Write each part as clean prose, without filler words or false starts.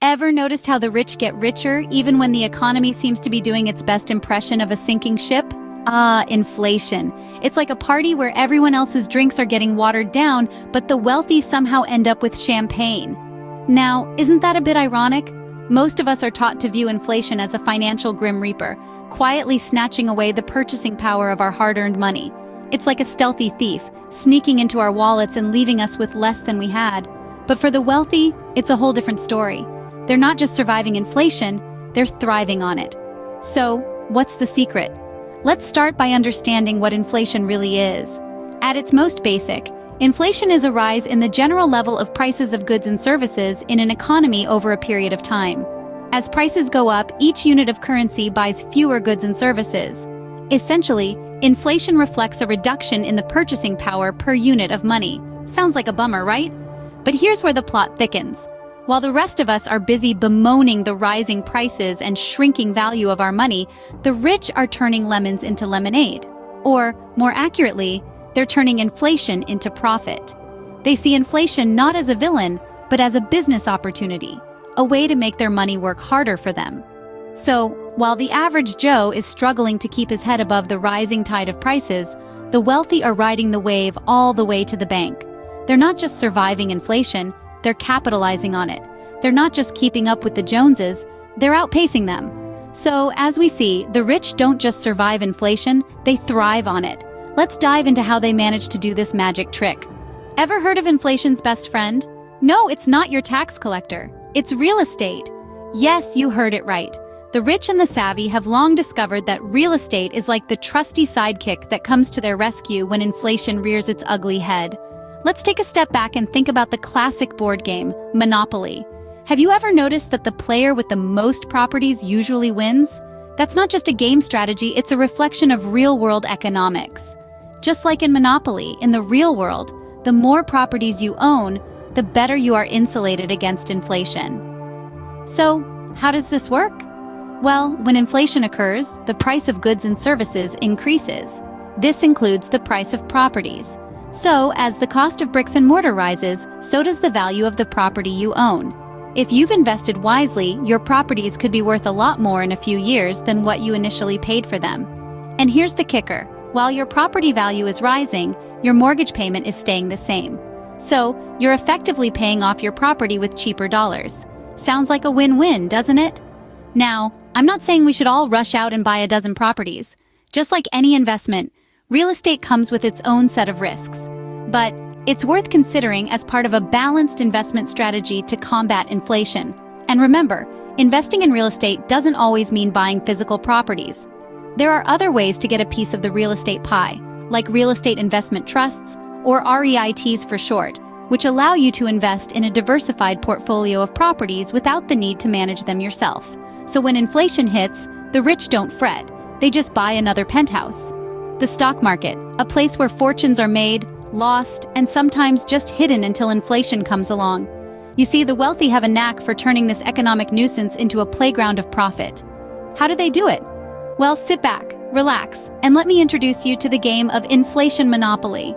Ever noticed how the rich get richer even when the economy seems to be doing its best impression of a sinking ship? Inflation. It's like a party where everyone else's drinks are getting watered down, but the wealthy somehow end up with champagne. Now, isn't that a bit ironic? Most of us are taught to view inflation as a financial grim reaper, quietly snatching away the purchasing power of our hard-earned money. It's like a stealthy thief, sneaking into our wallets and leaving us with less than we had. But for the wealthy, it's a whole different story. They're not just surviving inflation, they're thriving on it. So, what's the secret? Let's start by understanding what inflation really is. At its most basic, inflation is a rise in the general level of prices of goods and services in an economy over a period of time. As prices go up, each unit of currency buys fewer goods and services. Essentially, inflation reflects a reduction in the purchasing power per unit of money. Sounds like a bummer, right? But here's where the plot thickens. While the rest of us are busy bemoaning the rising prices and shrinking value of our money, the rich are turning lemons into lemonade. Or, more accurately, they're turning inflation into profit. They see inflation not as a villain, but as a business opportunity, a way to make their money work harder for them. So, while the average Joe is struggling to keep his head above the rising tide of prices, the wealthy are riding the wave all the way to the bank. They're not just surviving inflation, they're capitalizing on it. They're not just keeping up with the Joneses, they're outpacing them. So, as we see, the rich don't just survive inflation, they thrive on it. Let's dive into how they manage to do this magic trick. Ever heard of inflation's best friend? No, it's not your tax collector. It's real estate. Yes, you heard it right. The rich and the savvy have long discovered that real estate is like the trusty sidekick that comes to their rescue when inflation rears its ugly head. Let's take a step back and think about the classic board game, Monopoly. Have you ever noticed that the player with the most properties usually wins? That's not just a game strategy, it's a reflection of real-world economics. Just like in Monopoly, in the real world, the more properties you own, the better you are insulated against inflation. So, how does this work? Well, when inflation occurs, the price of goods and services increases. This includes the price of properties. So, as the cost of bricks and mortar rises, so does the value of the property you own. If you've invested wisely, your properties could be worth a lot more in a few years than what you initially paid for them. And here's the kicker. While your property value is rising, your mortgage payment is staying the same. So, you're effectively paying off your property with cheaper dollars. Sounds like a win-win, doesn't it? Now, I'm not saying we should all rush out and buy a dozen properties. Just like any investment, real estate comes with its own set of risks. But it's worth considering as part of a balanced investment strategy to combat inflation. And remember, investing in real estate doesn't always mean buying physical properties. There are other ways to get a piece of the real estate pie, like real estate investment trusts, or REITs for short, which allow you to invest in a diversified portfolio of properties without the need to manage them yourself. So when inflation hits, the rich don't fret, they just buy another penthouse. The stock market, a place where fortunes are made, lost, and sometimes just hidden until inflation comes along. You see, the wealthy have a knack for turning this economic nuisance into a playground of profit. How do they do it? Well, sit back, relax, and let me introduce you to the game of inflation monopoly.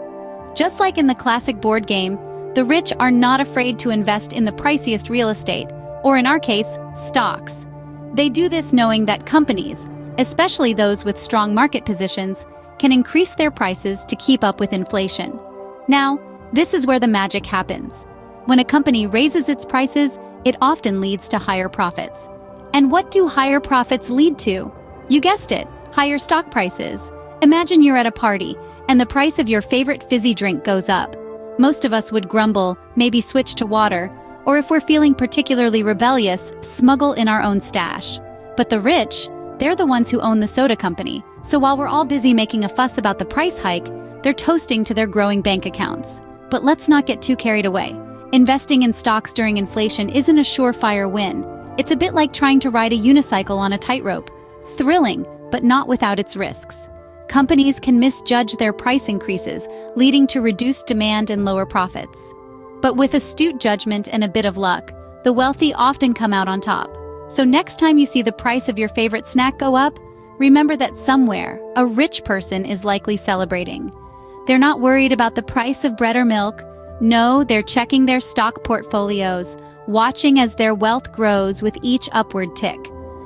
Just like in the classic board game, the rich are not afraid to invest in the priciest real estate, or in our case, stocks. They do this knowing that companies, especially those with strong market positions, can increase their prices to keep up with inflation. Now, this is where the magic happens. When a company raises its prices, it often leads to higher profits. And what do higher profits lead to? You guessed it, higher stock prices. Imagine you're at a party, and the price of your favorite fizzy drink goes up. Most of us would grumble, maybe switch to water, or if we're feeling particularly rebellious, smuggle in our own stash. But the rich, they're the ones who own the soda company. So while we're all busy making a fuss about the price hike, they're toasting to their growing bank accounts. But let's not get too carried away. Investing in stocks during inflation isn't a surefire win. It's a bit like trying to ride a unicycle on a tightrope. Thrilling, but not without its risks. Companies can misjudge their price increases, leading to reduced demand and lower profits. But with astute judgment and a bit of luck, the wealthy often come out on top. So next time you see the price of your favorite snack go up, remember that somewhere, a rich person is likely celebrating. They're not worried about the price of bread or milk. No, they're checking their stock portfolios, watching as their wealth grows with each upward tick.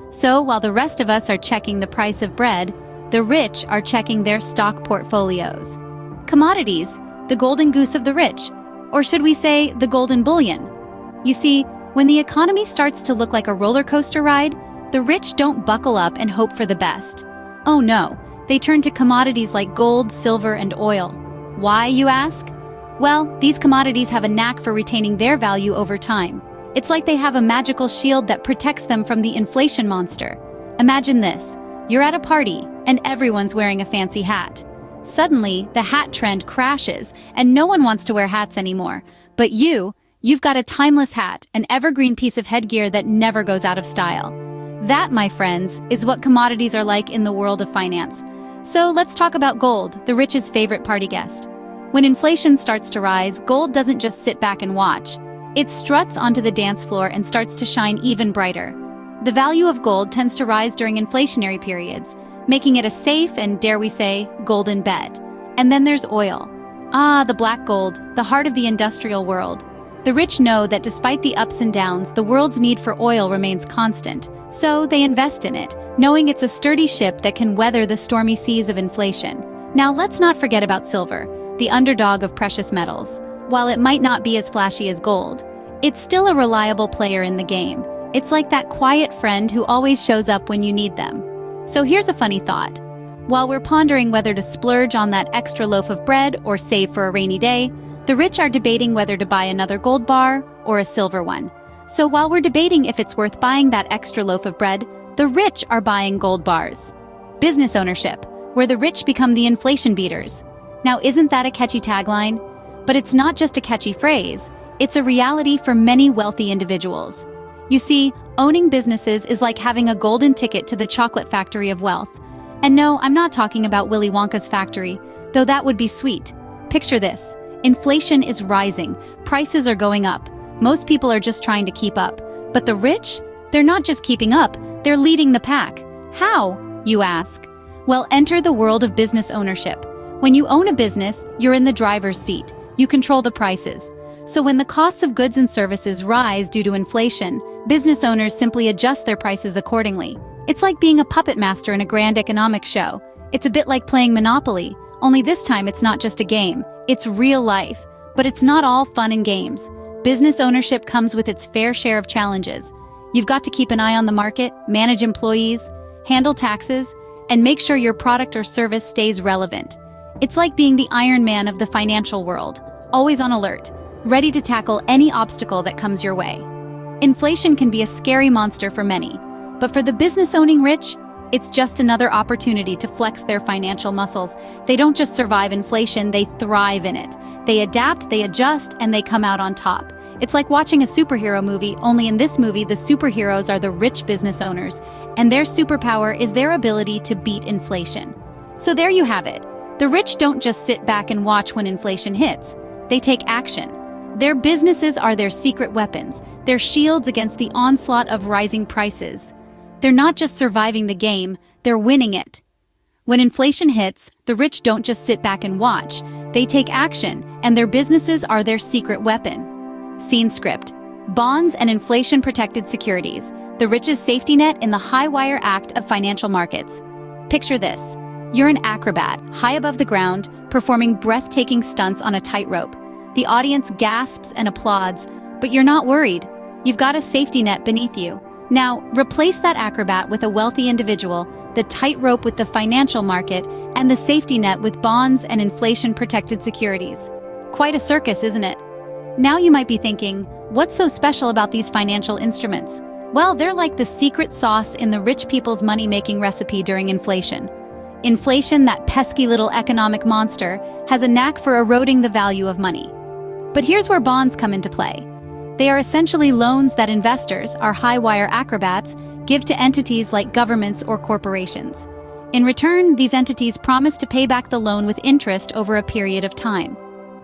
So while the rest of us are checking the price of bread, the rich are checking their stock portfolios. Commodities, the golden goose of the rich, or should we say the golden bullion? You see, when the economy starts to look like a roller coaster ride, the rich don't buckle up and hope for the best. Oh no, they turn to commodities like gold, silver, and oil. Why, you ask? Well, these commodities have a knack for retaining their value over time. It's like they have a magical shield that protects them from the inflation monster. Imagine this. You're at a party, and everyone's wearing a fancy hat. Suddenly, the hat trend crashes, and no one wants to wear hats anymore. But you've got a timeless hat, an evergreen piece of headgear that never goes out of style. That, my friends, is what commodities are like in the world of finance. So let's talk about gold, the rich's favorite party guest. When inflation starts to rise, gold doesn't just sit back and watch. It struts onto the dance floor and starts to shine even brighter. The value of gold tends to rise during inflationary periods, making it a safe and, dare we say, golden bet. And then there's oil. Ah, the black gold, the heart of the industrial world. The rich know that despite the ups and downs, the world's need for oil remains constant, so they invest in it, knowing it's a sturdy ship that can weather the stormy seas of inflation. Now let's not forget about silver, the underdog of precious metals. While it might not be as flashy as gold, it's still a reliable player in the game. It's like that quiet friend who always shows up when you need them. So here's a funny thought. While we're pondering whether to splurge on that extra loaf of bread or save for a rainy day, the rich are debating whether to buy another gold bar or a silver one. So while we're debating if it's worth buying that extra loaf of bread, the rich are buying gold bars. Business ownership, where the rich become the inflation beaters. Now, isn't that a catchy tagline? But it's not just a catchy phrase, it's a reality for many wealthy individuals. You see, owning businesses is like having a golden ticket to the chocolate factory of wealth. And no, I'm not talking about Willy Wonka's factory, though that would be sweet. Picture this. Inflation is rising, prices are going up. Most people are just trying to keep up. But the rich? They're not just keeping up, they're leading the pack. How, you ask? Well, enter the world of business ownership. When you own a business, you're in the driver's seat. You control the prices. So when the costs of goods and services rise due to inflation, business owners simply adjust their prices accordingly. It's like being a puppet master in a grand economic show. It's a bit like playing Monopoly, only this time it's not just a game. It's real life, but it's not all fun and games. Business ownership comes with its fair share of challenges. You've got to keep an eye on the market, manage employees, handle taxes, and make sure your product or service stays relevant. It's like being the Iron Man of the financial world, always on alert, ready to tackle any obstacle that comes your way. Inflation can be a scary monster for many, but for the business-owning rich, it's just another opportunity to flex their financial muscles. They don't just survive inflation, they thrive in it. They adapt, they adjust, and they come out on top. It's like watching a superhero movie, only in this movie, the superheroes are the rich business owners, and their superpower is their ability to beat inflation. So there you have it. The rich don't just sit back and watch when inflation hits. They take action. Their businesses are their secret weapons, their shields against the onslaught of rising prices. They're not just surviving the game, they're winning it. When inflation hits, the rich don't just sit back and watch. They take action, and their businesses are their secret weapon. Scene script. Bonds and inflation-protected securities, the rich's safety net in the high-wire act of financial markets. Picture this. You're an acrobat, high above the ground, performing breathtaking stunts on a tightrope. The audience gasps and applauds, but you're not worried. You've got a safety net beneath you. Now, replace that acrobat with a wealthy individual, the tightrope with the financial market, and the safety net with bonds and inflation-protected securities. Quite a circus, isn't it? Now you might be thinking, what's so special about these financial instruments? Well, they're like the secret sauce in the rich people's money-making recipe during inflation. Inflation, that pesky little economic monster, has a knack for eroding the value of money. But here's where bonds come into play. They are essentially loans that investors, our high-wire acrobats, give to entities like governments or corporations. In return, these entities promise to pay back the loan with interest over a period of time.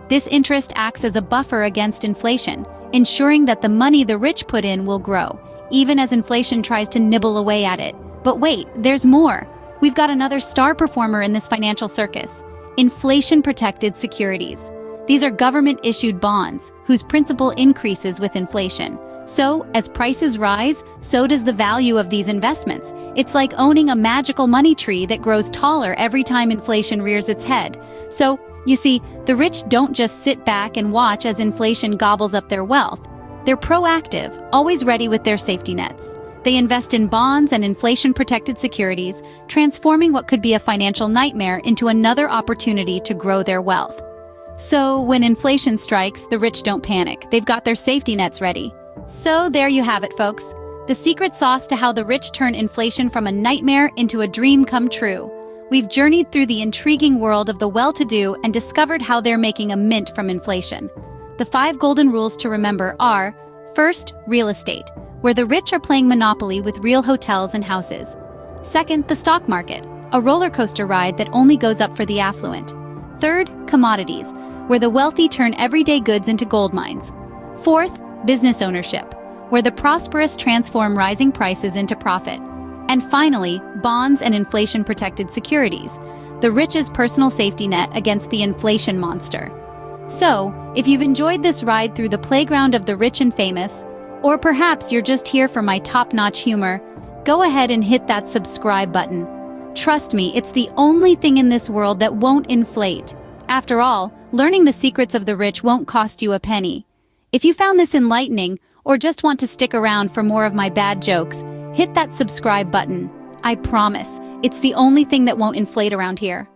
This interest acts as a buffer against inflation, ensuring that the money the rich put in will grow, even as inflation tries to nibble away at it. But wait, there's more. We've got another star performer in this financial circus: inflation-protected securities. These are government-issued bonds, whose principal increases with inflation. So, as prices rise, so does the value of these investments. It's like owning a magical money tree that grows taller every time inflation rears its head. So, you see, the rich don't just sit back and watch as inflation gobbles up their wealth. They're proactive, always ready with their safety nets. They invest in bonds and inflation-protected securities, transforming what could be a financial nightmare into another opportunity to grow their wealth. So, when inflation strikes, the rich don't panic. They've got their safety nets ready. So there you have it, folks. The secret sauce to how the rich turn inflation from a nightmare into a dream come true. We've journeyed through the intriguing world of the well-to-do and discovered how they're making a mint from inflation. The 5 golden rules to remember are: first, real estate, where the rich are playing Monopoly with real hotels and houses. Second, the stock market, a roller coaster ride that only goes up for the affluent. Third, commodities, where the wealthy turn everyday goods into gold mines. Fourth, business ownership, where the prosperous transform rising prices into profit. And finally, bonds and inflation-protected securities, the rich's personal safety net against the inflation monster. So, if you've enjoyed this ride through the playground of the rich and famous, or perhaps you're just here for my top-notch humor, go ahead and hit that subscribe button. Trust me, it's the only thing in this world that won't inflate. After all, learning the secrets of the rich won't cost you a penny. If you found this enlightening, or just want to stick around for more of my bad jokes, hit that subscribe button. I promise, it's the only thing that won't inflate around here.